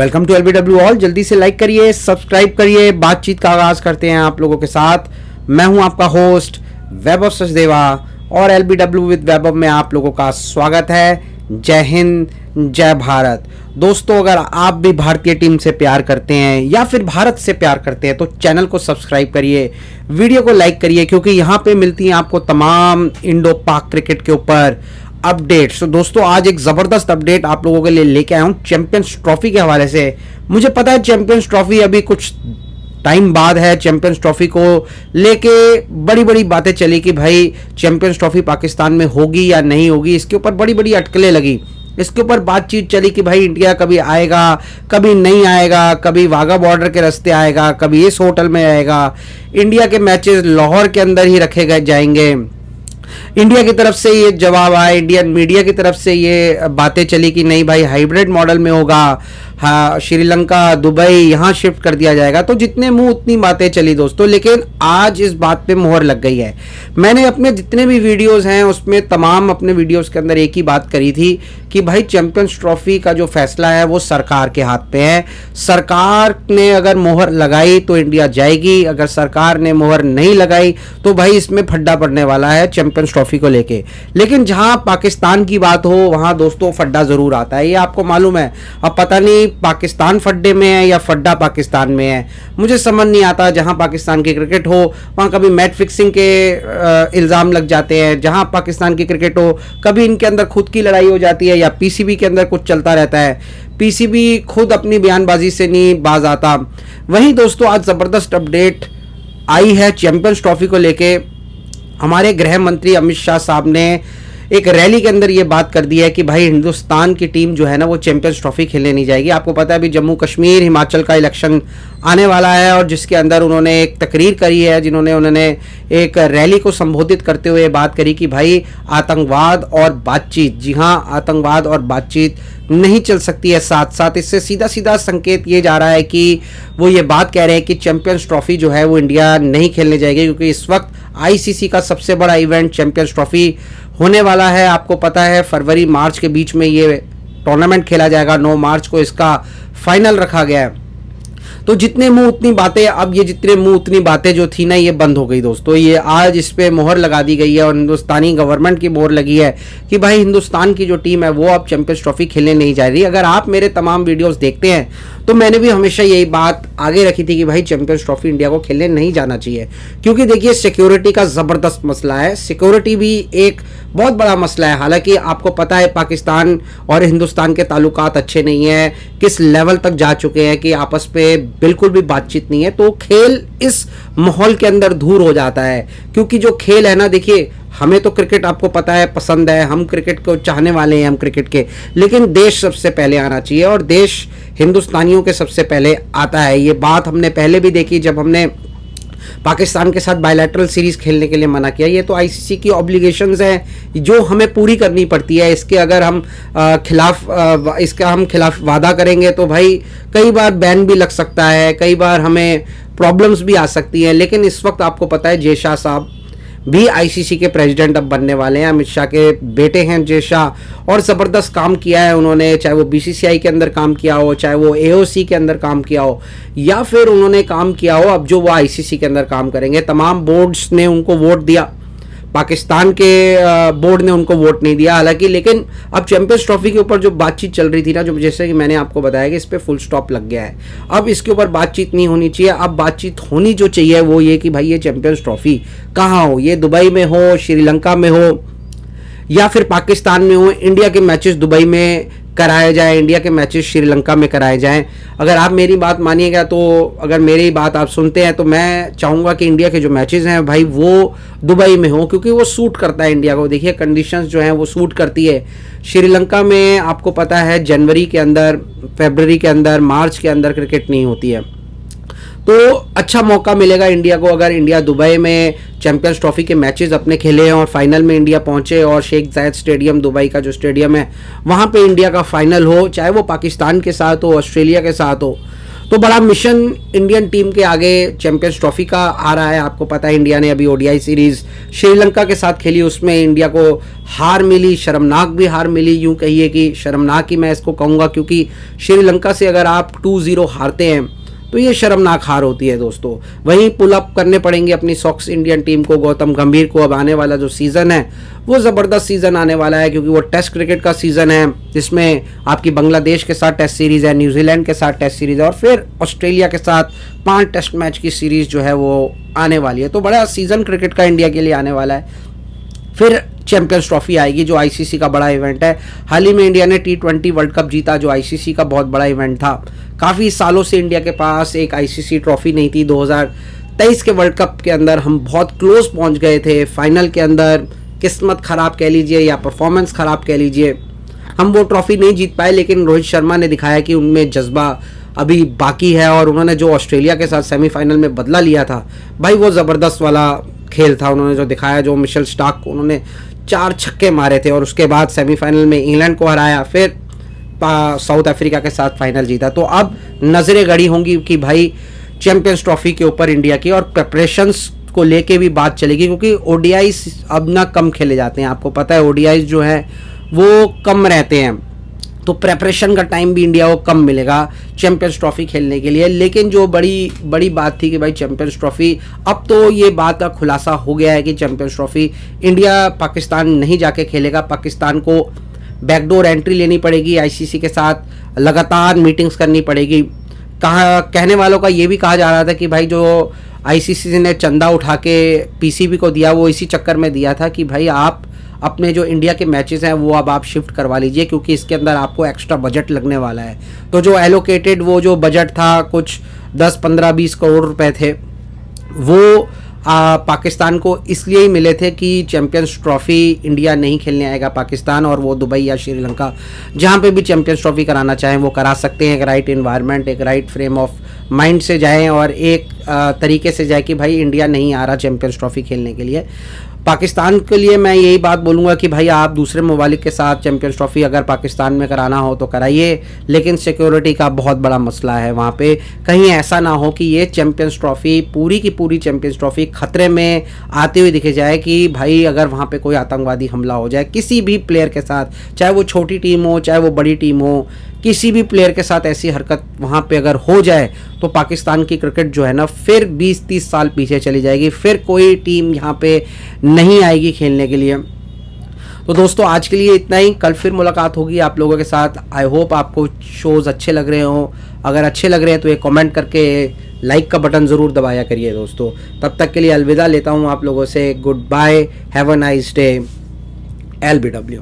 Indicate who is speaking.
Speaker 1: Welcome to LBW all. जल्दी से like करिए, सब्सक्राइब करिए। बातचीत का आगाज करते हैं आप लोगों के साथ। मैं हूं आपका होस्ट वैभव सचदेवा और एलबीडब्ल्यू विद वैभव में आप लोगों का स्वागत है। जय हिंद, जय भारत। दोस्तों, अगर आप भी भारतीय टीम से प्यार करते हैं या फिर भारत से प्यार करते हैं तो चैनल को सब्सक्राइब करिए, वीडियो को लाइक करिए, क्योंकि यहाँ पे मिलती हैं आपको तमाम इंडो पाक क्रिकेट के ऊपर अपडेट्स। तो दोस्तों, आज एक ज़बरदस्त अपडेट आप लोगों के लिए लेके आया हूँ चैंपियंस ट्रॉफी के हवाले से। मुझे पता है चैंपियंस ट्रॉफी अभी कुछ टाइम बाद है। चैंपियंस ट्रॉफी को लेके बड़ी बड़ी बातें चली कि भाई चैंपियंस ट्रॉफी पाकिस्तान में होगी या नहीं होगी। इसके ऊपर बड़ी बड़ी अटकलें लगी। इसके ऊपर बातचीत चली कि भाई इंडिया कभी आएगा, कभी नहीं आएगा, कभी वाघा बॉर्डर के रास्ते आएगा, कभी इस होटल में आएगा। इंडिया के मैचेस लाहौर के अंदर ही रखे गए जाएंगे। इंडिया की तरफ से ये जवाब आया, इंडियन मीडिया की तरफ से ये बातें चली कि नहीं भाई हाइब्रिड मॉडल में होगा। हाँ, श्रीलंका, दुबई यहाँ शिफ्ट कर दिया जाएगा। तो जितने मुंह उतनी बातें चली दोस्तों, लेकिन आज इस बात पे मोहर लग गई है। मैंने अपने जितने भी वीडियोस हैं उसमें तमाम अपने वीडियोस के अंदर एक ही बात करी थी कि भाई चैंपियंस ट्रॉफी का जो फैसला है वो सरकार के हाथ पे है। सरकार ने अगर मोहर लगाई तो इंडिया जाएगी, अगर सरकार ने मोहर नहीं लगाई तो भाई इसमें फड्डा पड़ने वाला है चैंपियंस ट्रॉफी को लेके। लेकिन जहां पाकिस्तान की बात हो वहां दोस्तों फड्डा जरूर आता है, ये आपको मालूम है। अब पता नहीं पाकिस्तान फड्डे में है या फड्डा पाकिस्तान में है, मुझे समझ नहीं आता। जहां पाकिस्तान की क्रिकेट हो वहां कभी मैच फिक्सिंग के इल्जाम लग जाते हैं। जहां पाकिस्तान की क्रिकेट हो कभी इनके अंदर खुद की लड़ाई हो जाती है या पीसीबी के अंदर कुछ चलता रहता है। पीसीबी खुद अपनी बयानबाजी से नहीं बाज आता। वहीं दोस्तों, आज जबरदस्त अपडेट आई है चैंपियंस ट्रॉफी को लेके। हमारे गृह मंत्री अमित शाह साहब ने एक रैली के अंदर ये बात कर दी है कि भाई हिंदुस्तान की टीम जो है ना वो चैंपियंस ट्रॉफी खेलने नहीं जाएगी। आपको पता है अभी जम्मू कश्मीर हिमाचल का इलेक्शन आने वाला है और जिसके अंदर उन्होंने एक तकरीर करी है, उन्होंने एक रैली को संबोधित करते हुए बात करी कि भाई आतंकवाद और बातचीत, जी हाँ, आतंकवाद और बातचीत नहीं चल सकती है साथ साथ। इससे सीधा सीधा संकेत ये जा रहा है कि वो ये बात कह रहे हैं कि चैंपियंस ट्रॉफी जो है वो इंडिया नहीं खेलने जाएगी, क्योंकि इस वक्त आईसीसी का सबसे बड़ा इवेंट चैंपियंस ट्रॉफी होने वाला है। आपको पता है फरवरी मार्च के बीच में ये टूर्नामेंट खेला जाएगा। 9 मार्च को इसका फाइनल रखा गया है। तो जितने मुंह उतनी बातें, अब ये जितने मुंह उतनी बातें जो थी ना ये बंद हो गई दोस्तों। ये आज इस पे मोहर लगा दी गई है और हिंदुस्तानी गवर्नमेंट की मोहर लगी है कि भाई हिंदुस्तान की जो टीम है वो अब चैंपियंस ट्रॉफी खेलने नहीं जा रही। अगर आप मेरे तमाम वीडियोस देखते हैं तो मैंने भी हमेशा यही बात आगे रखी थी कि भाई चैंपियंस ट्रॉफी इंडिया को खेलने नहीं जाना चाहिए, क्योंकि देखिए सिक्योरिटी का ज़बरदस्त मसला है। सिक्योरिटी भी एक बहुत बड़ा मसला है। हालांकि आपको पता है पाकिस्तान और हिंदुस्तान के ताल्लुकात अच्छे नहीं हैं, किस लेवल तक जा चुके हैं कि आपस पे बिल्कुल भी बातचीत नहीं है। तो खेल इस माहौल के अंदर दूर हो जाता है, क्योंकि जो खेल है ना, देखिए हमें तो क्रिकेट आपको पता है पसंद है, हम क्रिकेट को चाहने वाले हैं, हम क्रिकेट के, लेकिन देश सबसे पहले आना चाहिए और देश हिंदुस्तानियों के सबसे पहले आता है। ये बात हमने पहले भी देखी जब हमने पाकिस्तान के साथ बायलैटरल सीरीज खेलने के लिए मना किया। ये तो आईसीसी की ऑब्लिगेशंस हैं जो हमें पूरी करनी पड़ती है। इसके अगर हम खिलाफ वादा करेंगे तो भाई कई बार बैन भी लग सकता है, कई बार हमें प्रॉब्लम्स भी आ सकती हैं। लेकिन इस वक्त आपको पता है जय शाह साहब भी आईसीसी के प्रेसिडेंट अब बनने वाले हैं। अमित शाह के बेटे हैं जय शाह, और ज़बरदस्त काम किया है उन्होंने, चाहे वो बीसीसीआई के अंदर काम किया हो, चाहे वो एओसी के अंदर काम किया हो, या फिर उन्होंने काम किया हो अब जो वो आईसीसी के अंदर काम करेंगे। तमाम बोर्ड्स ने उनको वोट दिया, पाकिस्तान के बोर्ड ने उनको वोट नहीं दिया हालांकि। लेकिन अब चैंपियंस ट्रॉफी के ऊपर जो बातचीत चल रही थी ना, जो जैसे कि मैंने आपको बताया कि इस पर फुल स्टॉप लग गया है। अब इसके ऊपर बातचीत नहीं होनी चाहिए। अब बातचीत होनी जो चाहिए वो ये कि भाई ये चैंपियंस ट्रॉफी कहाँ हो, ये दुबई में हो, श्रीलंका में हो या फिर पाकिस्तान में हो। इंडिया के मैचेस दुबई में कराए जाए, इंडिया के मैचेस श्रीलंका में कराए जाएं। अगर आप मेरी बात मानिएगा तो, अगर मेरी बात आप सुनते हैं तो मैं चाहूँगा कि इंडिया के जो मैचेस हैं भाई वो दुबई में हो, क्योंकि वो सूट करता है इंडिया को। देखिए कंडीशंस जो हैं वो सूट करती है। श्रीलंका में आपको पता है जनवरी के अंदर, फरवरी के अंदर, मार्च के अंदर क्रिकेट नहीं होती है। तो अच्छा मौका मिलेगा इंडिया को अगर इंडिया दुबई में चैंपियंस ट्रॉफी के मैचेस अपने खेले और फाइनल में इंडिया पहुंचे और शेख जायद स्टेडियम, दुबई का जो स्टेडियम है, वहां पे इंडिया का फाइनल हो, चाहे वो पाकिस्तान के साथ हो, ऑस्ट्रेलिया के साथ हो। तो बड़ा मिशन इंडियन टीम के आगे चैंपियंस ट्रॉफी का आ रहा है। आपको पता है इंडिया ने अभी ओडीआई सीरीज श्रीलंका के साथ खेली, उसमें इंडिया को हार मिली, शर्मनाक भी हार मिली। यूं कहिए कि शर्मनाक ही मैं इसको कहूँगा, क्योंकि श्रीलंका से अगर आप 2-0 हारते हैं तो ये शर्मनाक हार होती है दोस्तों। वहीं पुल अप करने पड़ेंगे अपनी सॉक्स इंडियन टीम को, गौतम गंभीर को। अब आने वाला जो सीज़न है वो ज़बरदस्त सीज़न आने वाला है, क्योंकि वो टेस्ट क्रिकेट का सीज़न है, जिसमें आपकी बांग्लादेश के साथ टेस्ट सीरीज़ है, न्यूजीलैंड के साथ टेस्ट सीरीज़ है, और फिर ऑस्ट्रेलिया के साथ 5 टेस्ट मैच की सीरीज़ जो है वो आने वाली है। तो बड़ा सीज़न क्रिकेट का इंडिया के लिए आने वाला है। फिर चैंपियंस ट्रॉफी आएगी, जो आईसीसी का बड़ा इवेंट है। हाल ही में इंडिया ने T20 वर्ल्ड कप जीता, जो आईसीसी का बहुत बड़ा इवेंट था। काफ़ी सालों से इंडिया के पास एक आईसीसी ट्रॉफी नहीं थी। 2023 के वर्ल्ड कप के अंदर हम बहुत क्लोज पहुंच गए थे, फाइनल के अंदर किस्मत ख़राब कह लीजिए या परफॉर्मेंस ख़राब कह लीजिए, हम वो ट्रॉफी नहीं जीत पाए। लेकिन रोहित शर्मा ने दिखाया कि उनमें जज्बा अभी बाकी है, और उन्होंने जो ऑस्ट्रेलिया के साथ सेमीफाइनल में बदला लिया था भाई, वो ज़बरदस्त वाला खेल था। उन्होंने जो दिखाया, जो मिशेल स्टार्क को उन्होंने 4 छक्के मारे थे, और उसके बाद सेमीफाइनल में इंग्लैंड को हराया, फिर साउथ अफ्रीका के साथ फाइनल जीता। तो अब नज़रें गड़ी होंगी कि भाई चैंपियंस ट्रॉफी के ऊपर इंडिया की, और प्रेपरेशंस को लेके भी बात चलेगी, क्योंकि ओडीआईज अब ना कम खेले जाते हैं। आपको पता है ओडीआईज जो है वो कम रहते हैं, तो प्रेपरेशन का टाइम भी इंडिया को कम मिलेगा चैंपियंस ट्रॉफी खेलने के लिए। लेकिन जो बड़ी बात थी कि भाई चैंपियंस ट्रॉफी, अब तो ये बात का खुलासा हो गया है कि चैंपियंस ट्रॉफी इंडिया पाकिस्तान नहीं जाके खेलेगा। पाकिस्तान को बैकडोर एंट्री लेनी पड़ेगी, आईसीसी के साथ लगातार मीटिंग्स करनी पड़ेगी। कहने वालों का ये भी कहा जा रहा था कि भाई जो आईसीसी ने चंदा उठा के पीसीबी को दिया, वो इसी चक्कर में दिया था कि भाई आप अपने जो इंडिया के मैचेस हैं वो अब आप शिफ्ट करवा लीजिए, क्योंकि इसके अंदर आपको एक्स्ट्रा बजट लगने वाला है। तो जो एलोकेटेड वो जो बजट था, कुछ 10, 15, 20 करोड़ रुपए थे, वो पाकिस्तान को इसलिए ही मिले थे कि चैंपियंस ट्रॉफी इंडिया नहीं खेलने आएगा पाकिस्तान, और वो दुबई या श्रीलंका जहाँ पे भी चैंपियंस ट्रॉफी कराना चाहें वो करा सकते हैं। एक राइट इन्वायरमेंट, एक राइट फ्रेम ऑफ माइंड से जाएं, और एक तरीके से जाए कि भाई इंडिया नहीं आ रहा चैंपियंस ट्रॉफी खेलने के लिए। पाकिस्तान के लिए मैं यही बात बोलूँगा कि भाई आप दूसरे ममालिक के साथ चैंपियंस ट्रॉफी अगर पाकिस्तान में कराना हो तो कराइए, लेकिन सिक्योरिटी का बहुत बड़ा मसला है वहाँ पे। कहीं ऐसा ना हो कि ये चैंपियंस ट्रॉफी, पूरी की पूरी चैंपियंस ट्रॉफी खतरे में आते हुए दिखे जाए कि भाई अगर वहाँ पे कोई आतंकवादी हमला हो जाए किसी भी प्लेयर के साथ, चाहे वो छोटी टीम हो चाहे वो बड़ी टीम हो, किसी भी प्लेयर के साथ ऐसी हरकत वहाँ पे अगर हो जाए तो पाकिस्तान की क्रिकेट जो है ना फिर 20-30 साल पीछे चली जाएगी, फिर कोई टीम यहाँ पे नहीं आएगी खेलने के लिए। तो दोस्तों आज के लिए इतना ही, कल फिर मुलाकात होगी आप लोगों के साथ। आई होप आपको शोज़ अच्छे लग रहे हों, अगर अच्छे लग रहे हैं तो एक कमेंट करके लाइक का बटन ज़रूर दबाया करिए दोस्तों। तब तक के लिए अलविदा लेता हूँ आप लोगों से, good bye, have a nice day, LBW।